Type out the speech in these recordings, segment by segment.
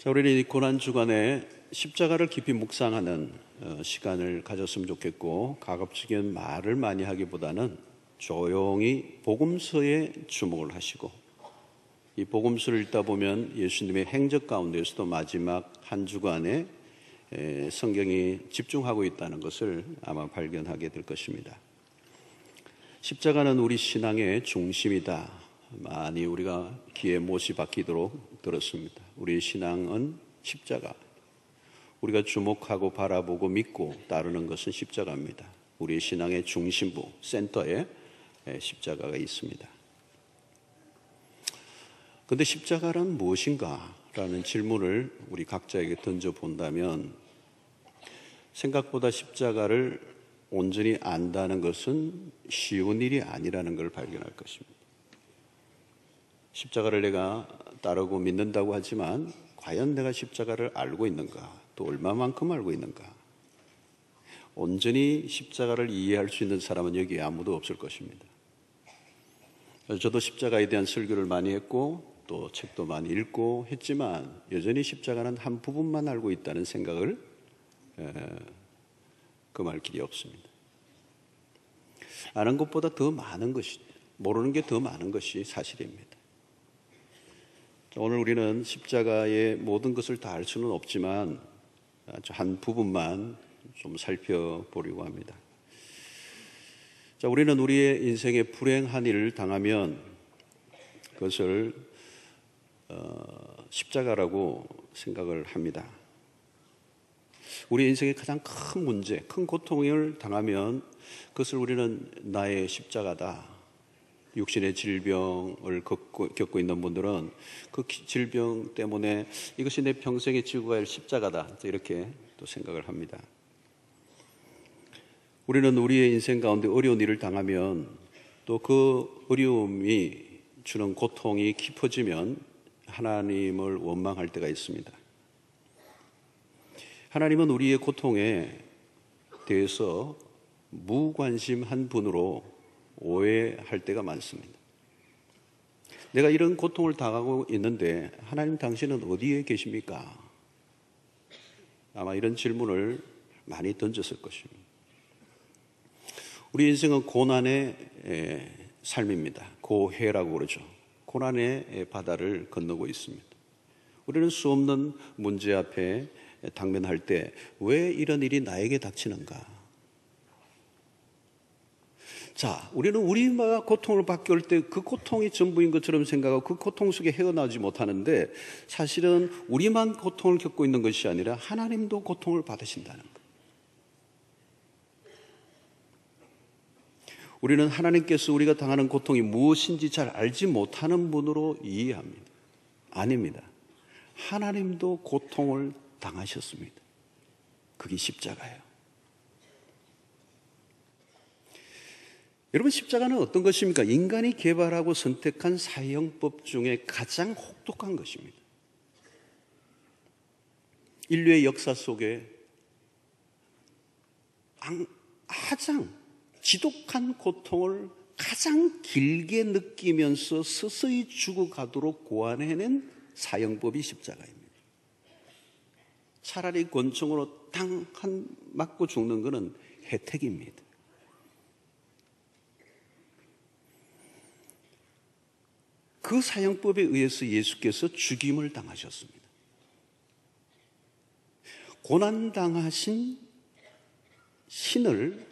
자, 우리는 이 고난 주간에 십자가를 깊이 묵상하는 시간을 가졌으면 좋겠고, 가급적인 말을 많이 하기보다는 조용히 복음서에 주목을 하시고, 이 복음서를 읽다 보면 예수님의 행적 가운데서도 마지막 한 주간에 성경이 집중하고 있다는 것을 아마 발견하게 될 것입니다. 십자가는 우리 신앙의 중심이다. 많이 우리가 귀에 못이 박히도록 들었습니다. 우리 신앙은 십자가. 우리가 주목하고 바라보고 믿고 따르는 것은 십자가입니다. 우리 신앙의 중심부, 센터에 십자가가 있습니다. 그런데 십자가란 무엇인가? 라는 질문을 우리 각자에게 던져본다면 생각보다 십자가를 온전히 안다는 것은 쉬운 일이 아니라는 걸 발견할 것입니다. 십자가를 내가 따르고 믿는다고 하지만 과연 내가 십자가를 알고 있는가? 또 얼마만큼 알고 있는가? 온전히 십자가를 이해할 수 있는 사람은 여기에 아무도 없을 것입니다. 저도 십자가에 대한 설교를 많이 했고 또 책도 많이 읽고 했지만 여전히 십자가는 한 부분만 알고 있다는 생각을 금할 길이 없습니다. 아는 것보다 더 많은 것이, 모르는 게 더 많은 것이 사실입니다. 오늘 우리는 십자가의 모든 것을 다 알 수는 없지만 아주 한 부분만 좀 살펴보려고 합니다. 자, 우리는 우리의 인생에 불행한 일을 당하면 그것을 십자가라고 생각을 합니다. 우리 인생의 가장 큰 문제, 큰 고통을 당하면 그것을 우리는 나의 십자가다. 육신의 질병을 겪고 있는 분들은 그 질병 때문에 이것이 내 평생에 지고 갈 십자가다. 이렇게 또 생각을 합니다. 우리는 우리의 인생 가운데 어려운 일을 당하면 또 그 어려움이 주는 고통이 깊어지면 하나님을 원망할 때가 있습니다. 하나님은 우리의 고통에 대해서 무관심한 분으로 오해할 때가 많습니다. 내가 이런 고통을 당하고 있는데 하나님 당신은 어디에 계십니까? 아마 이런 질문을 많이 던졌을 것입니다. 우리 인생은 고난의 삶입니다. 고해라고 그러죠. 고난의 바다를 건너고 있습니다. 우리는 수없는 문제 앞에 당면할 때 왜 이런 일이 나에게 닥치는가? 자, 우리는 우리가 고통을 받게 올 때 그 고통이 전부인 것처럼 생각하고 그 고통 속에 헤어나오지 못하는데 사실은 우리만 고통을 겪고 있는 것이 아니라 하나님도 고통을 받으신다는 것. 우리는 하나님께서 우리가 당하는 고통이 무엇인지 잘 알지 못하는 분으로 이해합니다. 아닙니다. 하나님도 고통을 당하셨습니다. 그게 십자가예요. 여러분, 십자가는 어떤 것입니까? 인간이 개발하고 선택한 사형법 중에 가장 혹독한 것입니다. 인류의 역사 속에 가장 지독한 고통을 가장 길게 느끼면서 서서히 죽어가도록 고안해낸 사형법이 십자가입니다. 차라리 권총으로 탕 한 맞고 죽는 것은 혜택입니다. 그 사형법에 의해서 예수께서 죽임을 당하셨습니다. 고난당하신 신을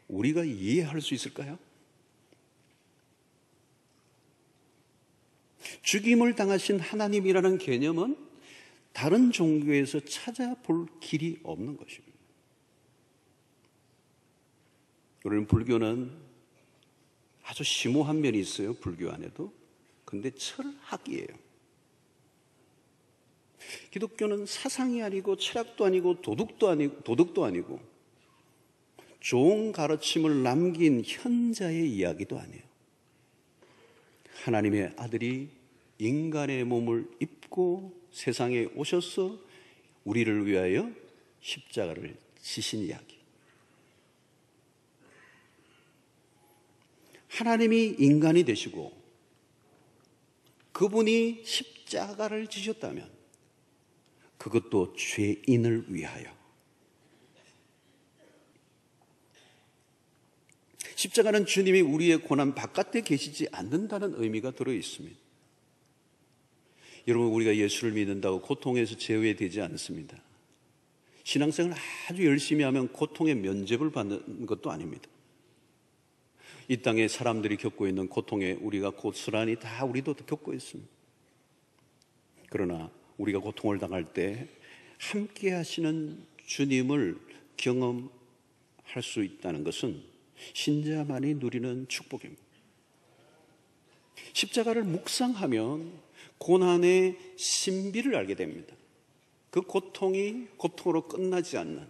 우리가 이해할 수 있을까요? 죽임을 당하신 하나님이라는 개념은 다른 종교에서 찾아볼 길이 없는 것입니다. 우리는 불교는 아주 심오한 면이 있어요. 불교 안에도. 근데 철학이에요. 기독교는 사상이 아니고 철학도 아니고 도덕도 아니고 좋은 가르침을 남긴 현자의 이야기도 아니에요. 하나님의 아들이 인간의 몸을 입고 세상에 오셔서 우리를 위하여 십자가를 지신 이야기. 하나님이 인간이 되시고 그분이 십자가를 지셨다면 그것도 죄인을 위하여. 십자가는 주님이 우리의 고난 바깥에 계시지 않는다는 의미가 들어 있습니다. 여러분, 우리가 예수를 믿는다고 고통에서 제외되지 않습니다. 신앙생활을 아주 열심히 하면 고통의 면죄부를 받는 것도 아닙니다. 이 땅에 사람들이 겪고 있는 고통에 우리가 고스란히 다 우리도 겪고 있습니다. 그러나 우리가 고통을 당할 때 함께 하시는 주님을 경험할 수 있다는 것은 신자만이 누리는 축복입니다. 십자가를 묵상하면 고난의 신비를 알게 됩니다. 그 고통이 고통으로 끝나지 않는,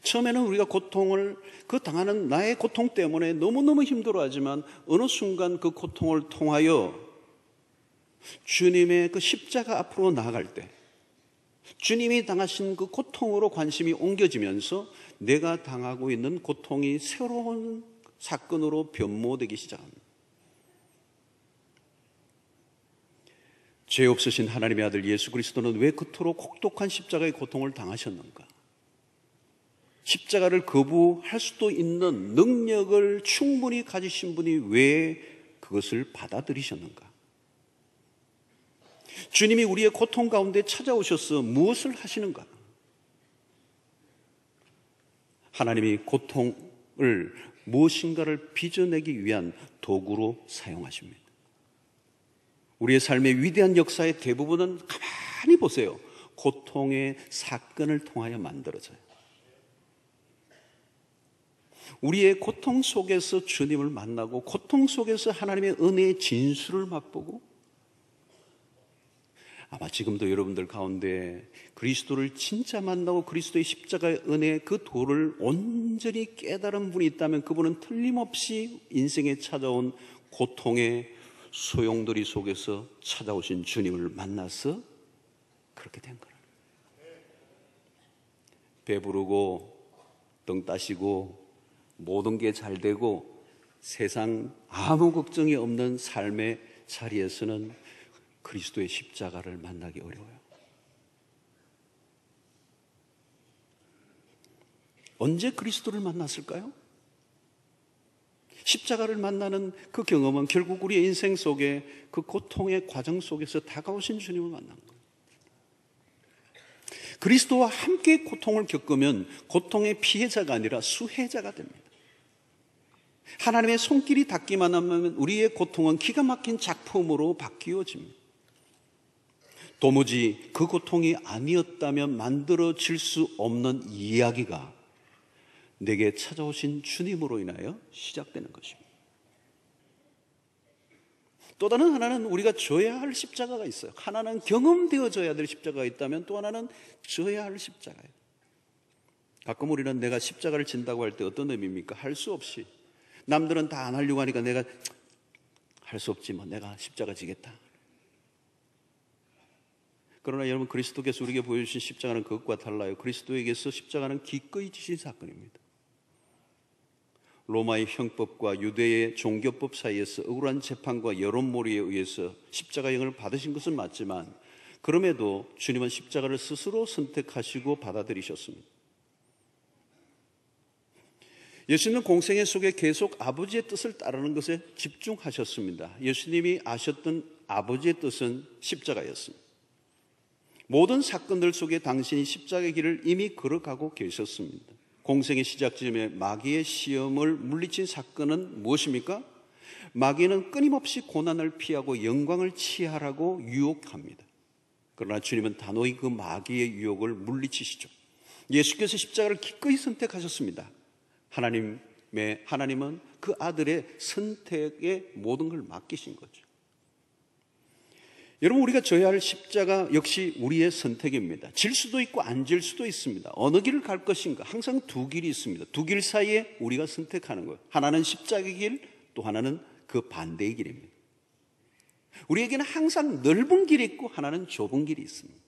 처음에는 우리가 고통을, 그 당하는 나의 고통 때문에 너무너무 힘들어하지만 어느 순간 그 고통을 통하여 주님의 그 십자가 앞으로 나아갈 때 주님이 당하신 그 고통으로 관심이 옮겨지면서 내가 당하고 있는 고통이 새로운 사건으로 변모되기 시작합니다. 죄 없으신 하나님의 아들 예수 그리스도는 왜 그토록 혹독한 십자가의 고통을 당하셨는가? 십자가를 거부할 수도 있는 능력을 충분히 가지신 분이 왜 그것을 받아들이셨는가? 주님이 우리의 고통 가운데 찾아오셔서 무엇을 하시는가? 하나님이 고통을 무엇인가를 빚어내기 위한 도구로 사용하십니다. 우리의 삶의 위대한 역사의 대부분은 가만히 보세요. 고통의 사건을 통하여 만들어져요. 우리의 고통 속에서 주님을 만나고 고통 속에서 하나님의 은혜의 진수를 맛보고, 아마 지금도 여러분들 가운데 그리스도를 진짜 만나고 그리스도의 십자가의 은혜 그 도를 온전히 깨달은 분이 있다면 그분은 틀림없이 인생에 찾아온 고통의 소용돌이 속에서 찾아오신 주님을 만나서 그렇게 된 거예요. 배부르고 등 따시고 모든 게 잘 되고 세상 아무 걱정이 없는 삶의 자리에서는 그리스도의 십자가를 만나기 어려워요. 언제 그리스도를 만났을까요? 십자가를 만나는 그 경험은 결국 우리의 인생 속에 그 고통의 과정 속에서 다가오신 주님을 만난 거예요. 그리스도와 함께 고통을 겪으면 고통의 피해자가 아니라 수혜자가 됩니다. 하나님의 손길이 닿기만 하면 우리의 고통은 기가 막힌 작품으로 바뀌어집니다. 도무지 그 고통이 아니었다면 만들어질 수 없는 이야기가 내게 찾아오신 주님으로 인하여 시작되는 것입니다. 또 다른 하나는 우리가 져야 할 십자가가 있어요. 하나는 경험되어져야 될 십자가가 있다면 또 하나는 져야 할 십자가예요. 가끔 우리는 내가 십자가를 진다고 할 때 어떤 의미입니까? 할 수 없이. 남들은 다 안 하려고 하니까 내가 할 수 없지 뭐 내가 십자가 지겠다. 그러나 여러분, 그리스도께서 우리에게 보여주신 십자가는 그것과 달라요. 그리스도에게서 십자가는 기꺼이 지신 사건입니다. 로마의 형법과 유대의 종교법 사이에서 억울한 재판과 여론몰이에 의해서 십자가형을 받으신 것은 맞지만 그럼에도 주님은 십자가를 스스로 선택하시고 받아들이셨습니다. 예수님은 공생애 속에 계속 아버지의 뜻을 따르는 것에 집중하셨습니다. 예수님이 아셨던 아버지의 뜻은 십자가였습니다. 모든 사건들 속에 당신이 십자가의 길을 이미 걸어가고 계셨습니다. 공생의 시작점에 마귀의 시험을 물리친 사건은 무엇입니까? 마귀는 끊임없이 고난을 피하고 영광을 취하라고 유혹합니다. 그러나 주님은 단호히 그 마귀의 유혹을 물리치시죠. 예수께서 십자가를 기꺼이 선택하셨습니다. 하나님은 그 아들의 선택에 모든 걸 맡기신 거죠. 여러분, 우리가 져야 할 십자가 역시 우리의 선택입니다. 질 수도 있고 안 질 수도 있습니다. 어느 길을 갈 것인가? 항상 두 길이 있습니다. 두 길 사이에 우리가 선택하는 거예요. 하나는 십자가의 길, 또 하나는 그 반대의 길입니다. 우리에게는 항상 넓은 길이 있고 하나는 좁은 길이 있습니다.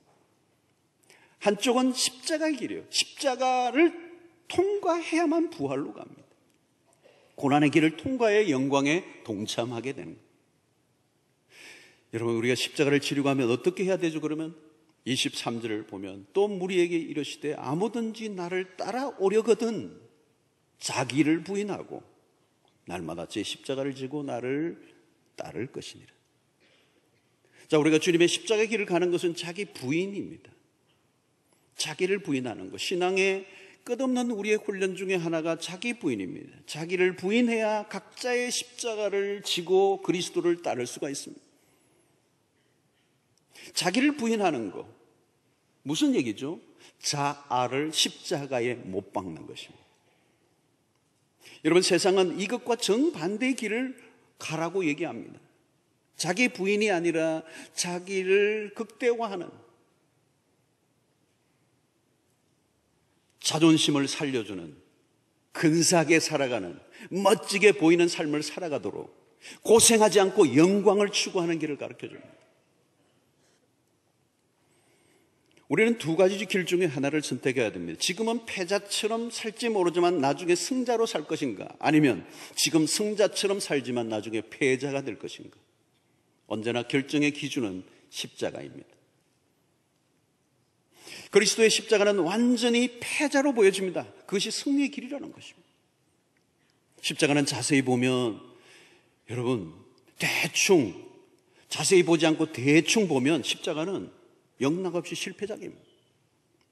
한쪽은 십자가의 길이에요. 십자가를 통과해야만 부활로 갑니다. 고난의 길을 통과해 영광에 동참하게 되는 거예요. 여러분, 우리가 십자가를 지려고 하면 어떻게 해야 되죠? 그러면 23절을 보면 또 무리에게 이르시되 아무든지 나를 따라오려거든 자기를 부인하고 날마다 제 십자가를 지고 나를 따를 것이니라. 자, 우리가 주님의 십자가 길을 가는 것은 자기 부인입니다. 자기를 부인하는 것. 신앙의 끝없는 우리의 훈련 중에 하나가 자기 부인입니다. 자기를 부인해야 각자의 십자가를 지고 그리스도를 따를 수가 있습니다. 자기를 부인하는 것. 무슨 얘기죠? 자아를 십자가에 못 박는 것입니다. 여러분, 세상은 이것과 정반대의 길을 가라고 얘기합니다. 자기 부인이 아니라 자기를 극대화하는, 자존심을 살려주는, 근사하게 살아가는, 멋지게 보이는 삶을 살아가도록 고생하지 않고 영광을 추구하는 길을 가르쳐줍니다. 우리는 두 가지 길 중에 하나를 선택해야 됩니다. 지금은 패자처럼 살지 모르지만 나중에 승자로 살 것인가, 아니면 지금 승자처럼 살지만 나중에 패자가 될 것인가. 언제나 결정의 기준은 십자가입니다. 그리스도의 십자가는 완전히 패자로 보여집니다. 그것이 승리의 길이라는 것입니다. 십자가는 자세히 보면, 여러분, 대충 자세히 보지 않고 대충 보면 십자가는 영락없이 실패작입니다.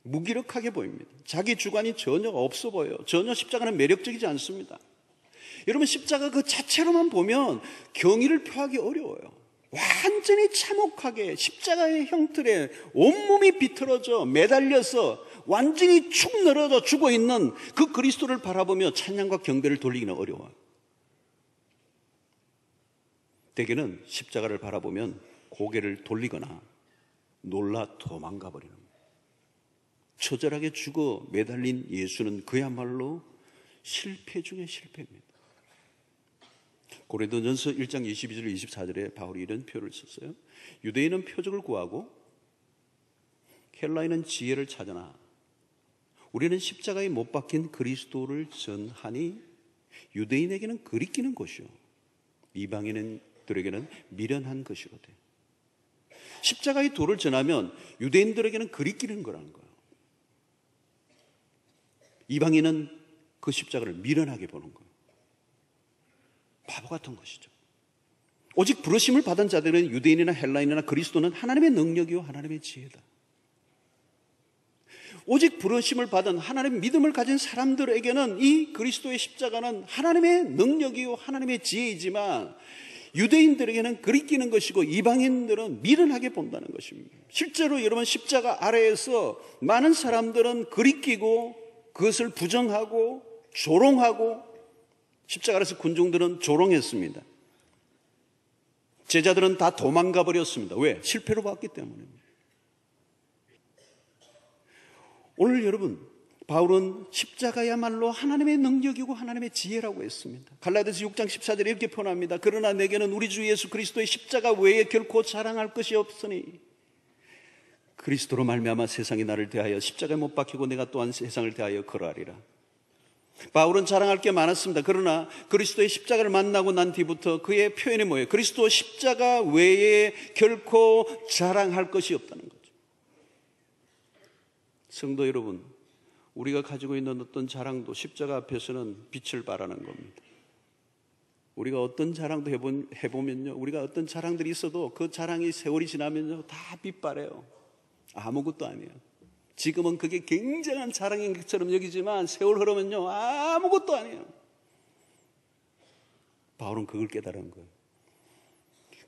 무기력하게 보입니다. 자기 주관이 전혀 없어 보여요. 전혀 십자가는 매력적이지 않습니다. 여러분, 십자가 그 자체로만 보면 경의를 표하기 어려워요. 완전히 참혹하게 십자가의 형틀에 온몸이 비틀어져 매달려서 완전히 축 늘어져 죽어있는 그 그리스도를 바라보며 찬양과 경배를 돌리기는 어려워요. 대개는 십자가를 바라보면 고개를 돌리거나 놀라 도망가 버리는 거예요. 처절하게 죽어 매달린 예수는 그야말로 실패 중의 실패입니다. 고린도전서 1장 22절 24절에 바울이 이런 표를 썼어요. 유대인은 표적을 구하고 헬라인은 지혜를 찾으나 우리는 십자가에 못 박힌 그리스도를 전하니 유대인에게는 그리끼는 것이요 이방인들에게는 미련한 것이로되. 십자가의 도를 전하면 유대인들에게는 그리끼는 거라는 거예요. 이방인은 그 십자가를 미련하게 보는 거예요. 바보 같은 것이죠. 오직 부르심을 받은 자들은 유대인이나 헬라인이나 그리스도는 하나님의 능력이요 하나님의 지혜다. 오직 부르심을 받은 하나님의 믿음을 가진 사람들에게는 이 그리스도의 십자가는 하나님의 능력이요 하나님의 지혜이지만 유대인들에게는 그리끼는 것이고 이방인들은 미련하게 본다는 것입니다. 실제로 여러분, 십자가 아래에서 많은 사람들은 그리끼고 그것을 부정하고 조롱하고, 십자가 아래에서 군중들은 조롱했습니다. 제자들은 다 도망가 버렸습니다. 왜? 실패로 봤기 때문입니다. 오늘 여러분, 바울은 십자가야말로 하나님의 능력이고 하나님의 지혜라고 했습니다. 갈라디아서 6장 14절에 이렇게 표현합니다. 그러나 내게는 우리 주 예수 그리스도의 십자가 외에 결코 자랑할 것이 없으니 그리스도로 말미암아 세상이 나를 대하여 십자가에 못 박히고 내가 또한 세상을 대하여 그러하리라. 바울은 자랑할 게 많았습니다. 그러나 그리스도의 십자가를 만나고 난 뒤부터 그의 표현이 뭐예요? 그리스도 십자가 외에 결코 자랑할 것이 없다는 거죠. 성도 여러분, 우리가 가지고 있는 어떤 자랑도 십자가 앞에서는 빛을 발하는 겁니다. 우리가 어떤 자랑도 해보면요, 우리가 어떤 자랑들이 있어도 그 자랑이 세월이 지나면요 다 빛발해요. 아무것도 아니에요. 지금은 그게 굉장한 자랑인 것처럼 여기지만 세월 흐르면요 아무것도 아니에요. 바울은 그걸 깨달은 거예요.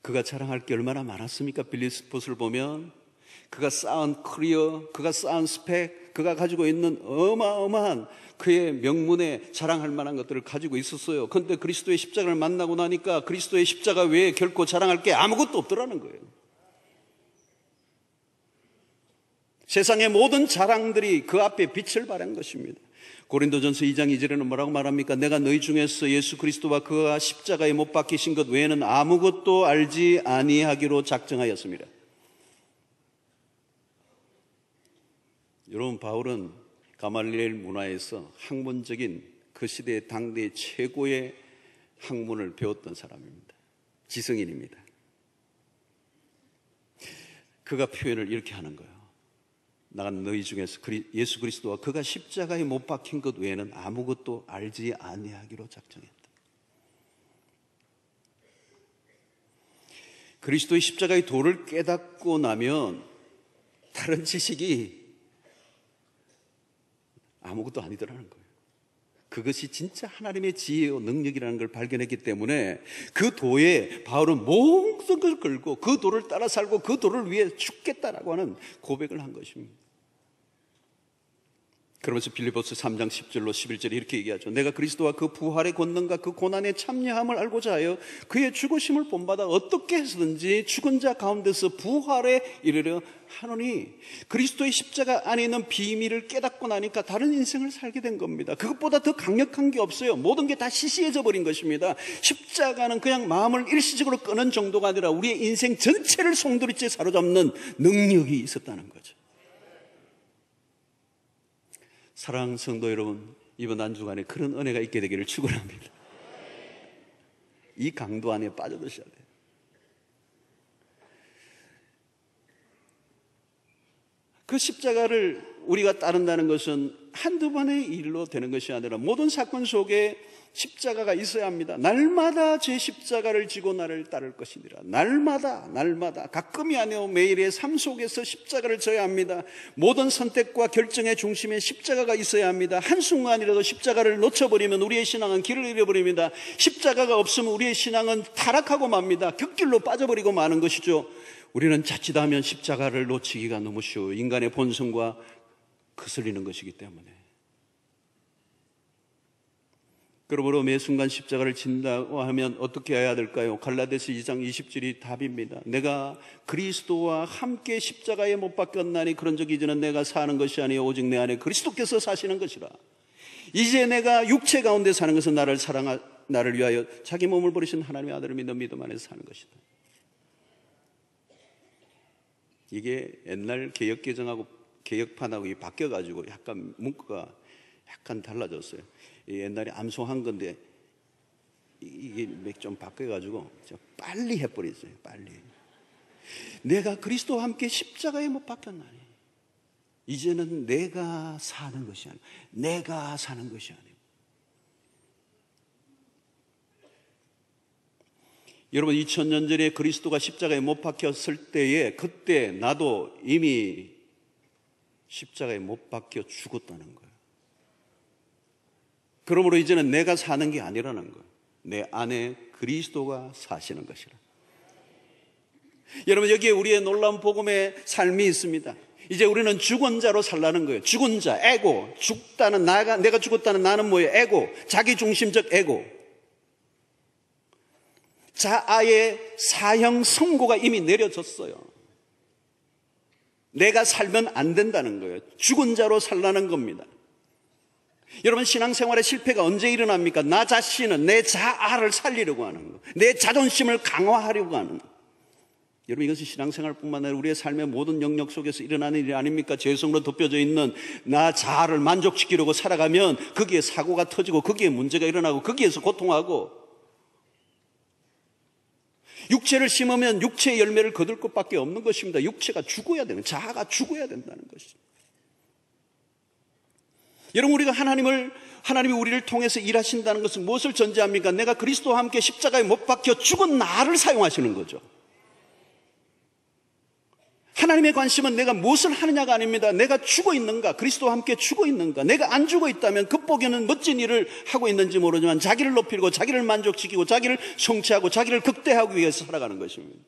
그가 자랑할 게 얼마나 많았습니까? 빌립보서를 보면 그가 쌓은 커리어, 그가 쌓은 스펙, 그가 가지고 있는 어마어마한 그의 명문에 자랑할 만한 것들을 가지고 있었어요. 그런데 그리스도의 십자가를 만나고 나니까 그리스도의 십자가 외에 결코 자랑할 게 아무것도 없더라는 거예요. 세상의 모든 자랑들이 그 앞에 빛을 발한 것입니다. 고린도전서 2장 2절에는 뭐라고 말합니까? 내가 너희 중에서 예수 그리스도와 그가 십자가에 못 박히신 것 외에는 아무것도 알지 아니하기로 작정하였습니다. 여러분, 바울은 가말리엘 문화에서 학문적인 그 시대의 당대의 최고의 학문을 배웠던 사람입니다. 지성인입니다. 그가 표현을 이렇게 하는 거예요. 나간 너희 중에서 예수 그리스도와 그가 십자가에 못 박힌 것 외에는 아무것도 알지 아니하기로 작정했다. 그리스도의 십자가의 도를 깨닫고 나면 다른 지식이 아무것도 아니더라는 거예요. 그것이 진짜 하나님의 지혜와 능력이라는 걸 발견했기 때문에 그 도에 바울은 모든 걸 걸고 그 도를 따라 살고 그 도를 위해 죽겠다라고 하는 고백을 한 것입니다. 그러면서 빌립보서 3장 10절로 11절에 이렇게 얘기하죠. 내가 그리스도와 그 부활의 권능과 그 고난의 참여함을 알고자 하여 그의 죽으심을 본받아 어떻게 해서든지 죽은 자 가운데서 부활에 이르려 하노니, 그리스도의 십자가 안에 있는 비밀을 깨닫고 나니까 다른 인생을 살게 된 겁니다. 그것보다 더 강력한 게 없어요. 모든 게 다 시시해져 버린 것입니다. 십자가는 그냥 마음을 일시적으로 끄는 정도가 아니라 우리의 인생 전체를 송두리째 사로잡는 능력이 있었다는 거죠. 사랑하는 성도 여러분, 이번 한 주간에 그런 은혜가 있게 되기를 축원합니다. 이 강도 안에 빠져드셔야 돼요. 그 십자가를 우리가 따른다는 것은 한두 번의 일로 되는 것이 아니라 모든 사건 속에 십자가가 있어야 합니다. 날마다 제 십자가를 지고 나를 따를 것이니라. 날마다 가끔이 아니오 매일의 삶 속에서 십자가를 져야 합니다. 모든 선택과 결정의 중심에 십자가가 있어야 합니다. 한순간이라도 십자가를 놓쳐버리면 우리의 신앙은 길을 잃어버립니다. 십자가가 없으면 우리의 신앙은 타락하고 맙니다. 격길로 빠져버리고 마는 것이죠. 우리는 자칫하면 십자가를 놓치기가 너무 쉬워요. 인간의 본성과 거슬리는 것이기 때문에. 그러므로 매 순간 십자가를 진다고 하면 어떻게 해야 될까요? 갈라디아서 2장 20절이 답입니다. 내가 그리스도와 함께 십자가에 못 박혔나니 그런 적 이제는 내가 사는 것이 아니요 오직 내 안에 그리스도께서 사시는 것이라. 이제 내가 육체 가운데 사는 것은 나를 위하여 자기 몸을 버리신 하나님의 아들을 믿는 믿음 안에서 사는 것이다. 이게 옛날 개혁개정하고 개혁판하고 바뀌어가지고 약간 문구가 약간 달라졌어요. 옛날에 암송한 건데 이게 좀 바뀌어가지고 빨리 해버렸어요. 빨리. 내가 그리스도와 함께 십자가에 못 박혔나니 이제는 내가 사는 것이 아니고 내가 사는 것이 아니고. 여러분 2000년 전에 그리스도가 십자가에 못 박혔을 때에 그때 나도 이미 십자가에 못 박혀 죽었다는 거예요. 그러므로 이제는 내가 사는 게 아니라는 거예요. 내 안에 그리스도가 사시는 것이라. 여러분 여기에 우리의 놀라운 복음의 삶이 있습니다. 이제 우리는 죽은 자로 살라는 거예요. 죽은 자, 에고. 죽다는 내가 죽었다는 나는 뭐예요? 에고. 자기중심적 에고. 자아의 사형 선고가 이미 내려졌어요. 내가 살면 안 된다는 거예요. 죽은 자로 살라는 겁니다. 여러분 신앙생활의 실패가 언제 일어납니까? 나 자신은 내 자아를 살리려고 하는 거, 내 자존심을 강화하려고 하는 거. 여러분 이것은 신앙생활뿐만 아니라 우리의 삶의 모든 영역 속에서 일어나는 일이 아닙니까? 죄성으로 덮여져 있는 나 자아를 만족시키려고 살아가면 거기에 사고가 터지고 거기에 문제가 일어나고 거기에서 고통하고, 육체를 심으면 육체의 열매를 거둘 것밖에 없는 것입니다. 육체가 죽어야 되는, 자아가 죽어야 된다는 것입니다. 여러분 우리가 하나님이 우리를 통해서 일하신다는 것은 무엇을 전제합니까? 내가 그리스도와 함께 십자가에 못 박혀 죽은 나를 사용하시는 거죠. 하나님의 관심은 내가 무엇을 하느냐가 아닙니다. 내가 죽어 있는가? 그리스도와 함께 죽어 있는가? 내가 안 죽어 있다면 겉보기에는 멋진 일을 하고 있는지 모르지만 자기를 높이고 자기를 만족시키고 자기를 성취하고 자기를 극대화하기 위해서 살아가는 것입니다.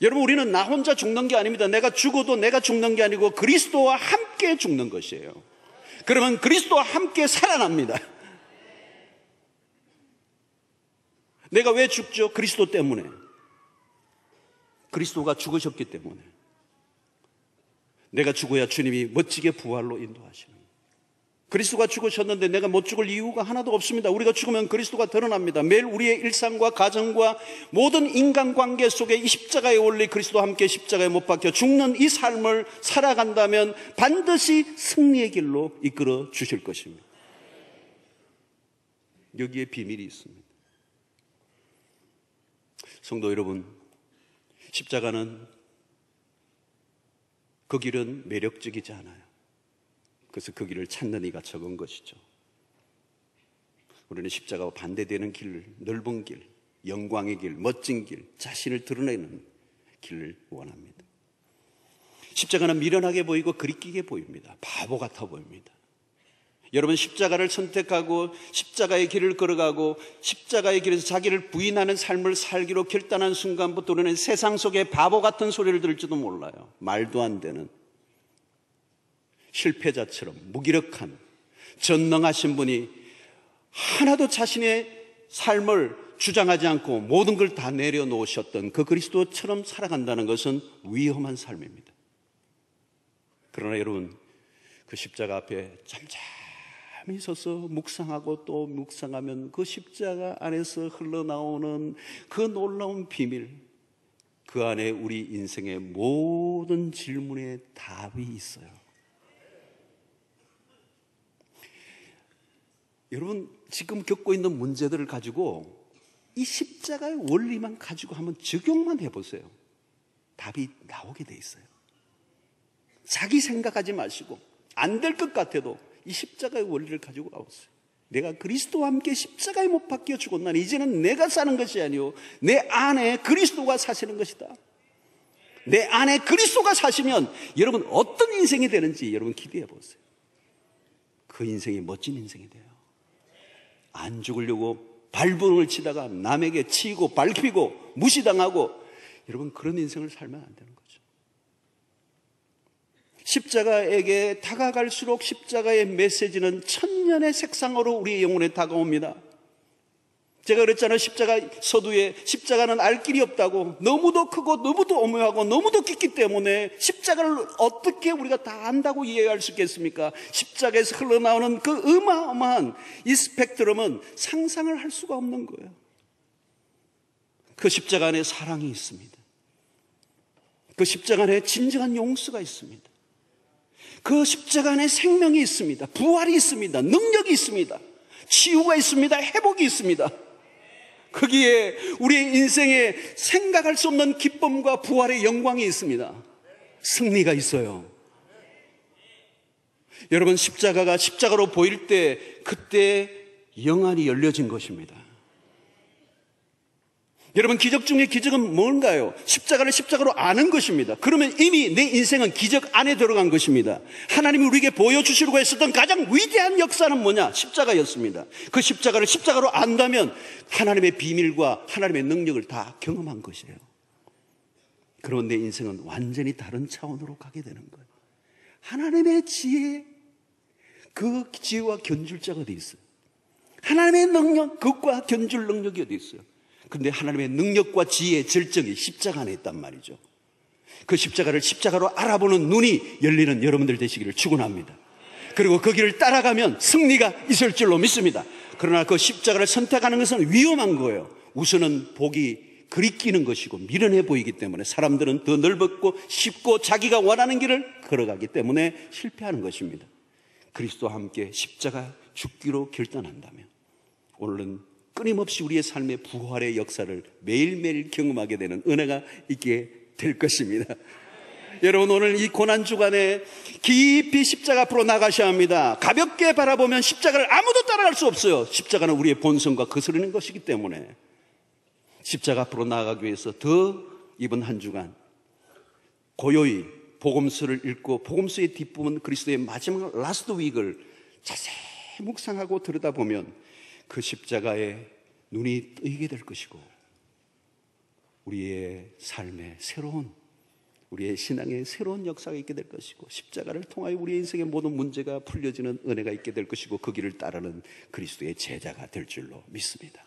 여러분 우리는 나 혼자 죽는 게 아닙니다. 내가 죽어도 내가 죽는 게 아니고 그리스도와 함께 죽는 것이에요. 그러면 그리스도와 함께 살아납니다. 내가 왜 죽죠? 그리스도 때문에. 그리스도가 죽으셨기 때문에. 내가 죽어야 주님이 멋지게 부활로 인도하시는 거예요. 그리스도가 죽으셨는데 내가 못 죽을 이유가 하나도 없습니다. 우리가 죽으면 그리스도가 드러납니다. 매일 우리의 일상과 가정과 모든 인간관계 속에 이 십자가의 원리, 그리스도와 함께 십자가에 못 박혀 죽는 이 삶을 살아간다면 반드시 승리의 길로 이끌어 주실 것입니다. 여기에 비밀이 있습니다. 성도 여러분, 십자가는 그 길은 매력적이지 않아요. 그래서 그 길을 찾는 이가 적은 것이죠. 우리는 십자가와 반대되는 길, 넓은 길, 영광의 길, 멋진 길, 자신을 드러내는 길을 원합니다. 십자가는 미련하게 보이고 그리끼게 보입니다. 바보 같아 보입니다. 여러분, 십자가를 선택하고 십자가의 길을 걸어가고 십자가의 길에서 자기를 부인하는 삶을 살기로 결단한 순간부터 우리는 세상 속에 바보 같은 소리를 들을지도 몰라요. 말도 안 되는, 실패자처럼 무기력한, 전능하신 분이 하나도 자신의 삶을 주장하지 않고 모든 걸 다 내려놓으셨던 그 그리스도처럼 살아간다는 것은 위험한 삶입니다. 그러나 여러분, 그 십자가 앞에 잠잠히 서서 묵상하고 또 묵상하면 그 십자가 안에서 흘러나오는 그 놀라운 비밀, 그 안에 우리 인생의 모든 질문에 답이 있어요. 여러분, 지금 겪고 있는 문제들을 가지고 이 십자가의 원리만 가지고 한번 적용만 해보세요. 답이 나오게 돼 있어요. 자기 생각하지 마시고, 안 될 것 같아도 이 십자가의 원리를 가지고 가보세요. 내가 그리스도와 함께 십자가에 못 박혀 죽었나니 이제는 내가 사는 것이 아니오 내 안에 그리스도가 사시는 것이다. 내 안에 그리스도가 사시면 여러분 어떤 인생이 되는지 여러분 기대해 보세요. 그 인생이 멋진 인생이 돼요. 안 죽으려고 발버둥을 치다가 남에게 치이고 밟히고 무시당하고, 여러분 그런 인생을 살면 안 되는 거죠. 십자가에게 다가갈수록 십자가의 메시지는 천년의 색상으로 우리의 영혼에 다가옵니다. 제가 그랬잖아요. 십자가 서두에 십자가는 알 길이 없다고. 너무도 크고 너무도 오묘하고 너무도 깊기 때문에 십자가를 어떻게 우리가 다 안다고 이해할 수 있겠습니까? 십자가에서 흘러나오는 그 어마어마한 이 스펙트럼은 상상을 할 수가 없는 거예요. 그 십자가 안에 사랑이 있습니다. 그 십자가 안에 진정한 용서가 있습니다. 그 십자가 안에 생명이 있습니다. 부활이 있습니다. 능력이 있습니다. 치유가 있습니다. 회복이 있습니다. 거기에 우리의 인생에 생각할 수 없는 기쁨과 부활의 영광이 있습니다. 승리가 있어요. 여러분, 십자가가 십자가로 보일 때 그때 영안이 열려진 것입니다. 여러분, 기적 중에 기적은 뭔가요? 십자가를 십자가로 아는 것입니다. 그러면 이미 내 인생은 기적 안에 들어간 것입니다. 하나님이 우리에게 보여주시려고 했었던 가장 위대한 역사는 뭐냐? 십자가였습니다. 그 십자가를 십자가로 안다면 하나님의 비밀과 하나님의 능력을 다 경험한 것이에요. 그런 내 인생은 완전히 다른 차원으로 가게 되는 거예요. 하나님의 지혜, 그 지혜와 견줄 자가 어디 있어요? 하나님의 능력, 그것과 견줄 능력이 어디 있어요? 근데 하나님의 능력과 지혜의 절정이 십자가 안에 있단 말이죠. 그 십자가를 십자가로 알아보는 눈이 열리는 여러분들 되시기를 축원합니다. 그리고 그 길을 따라가면 승리가 있을 줄로 믿습니다. 그러나 그 십자가를 선택하는 것은 위험한 거예요. 우선은 복이 그리끼는 것이고 미련해 보이기 때문에 사람들은 더 넓고 쉽고 자기가 원하는 길을 걸어가기 때문에 실패하는 것입니다. 그리스도와 함께 십자가 죽기로 결단한다면 오늘은 끊임없이 우리의 삶의 부활의 역사를 매일매일 경험하게 되는 은혜가 있게 될 것입니다. 여러분, 오늘 이 고난주간에 깊이 십자가 앞으로 나가셔야 합니다. 가볍게 바라보면 십자가를 아무도 따라갈 수 없어요. 십자가는 우리의 본성과 거스르는 것이기 때문에 십자가 앞으로 나아가기 위해서 더 이번 한 주간 고요히 복음서를 읽고 복음서의 뒷부분 그리스도의 마지막 라스트 윅을 자세히 묵상하고 들여다보면 그 십자가에 눈이 뜨이게 될 것이고 우리의 삶의 새로운, 우리의 신앙의 새로운 역사가 있게 될 것이고 십자가를 통하여 우리의 인생의 모든 문제가 풀려지는 은혜가 있게 될 것이고 그 길을 따르는 그리스도의 제자가 될 줄로 믿습니다.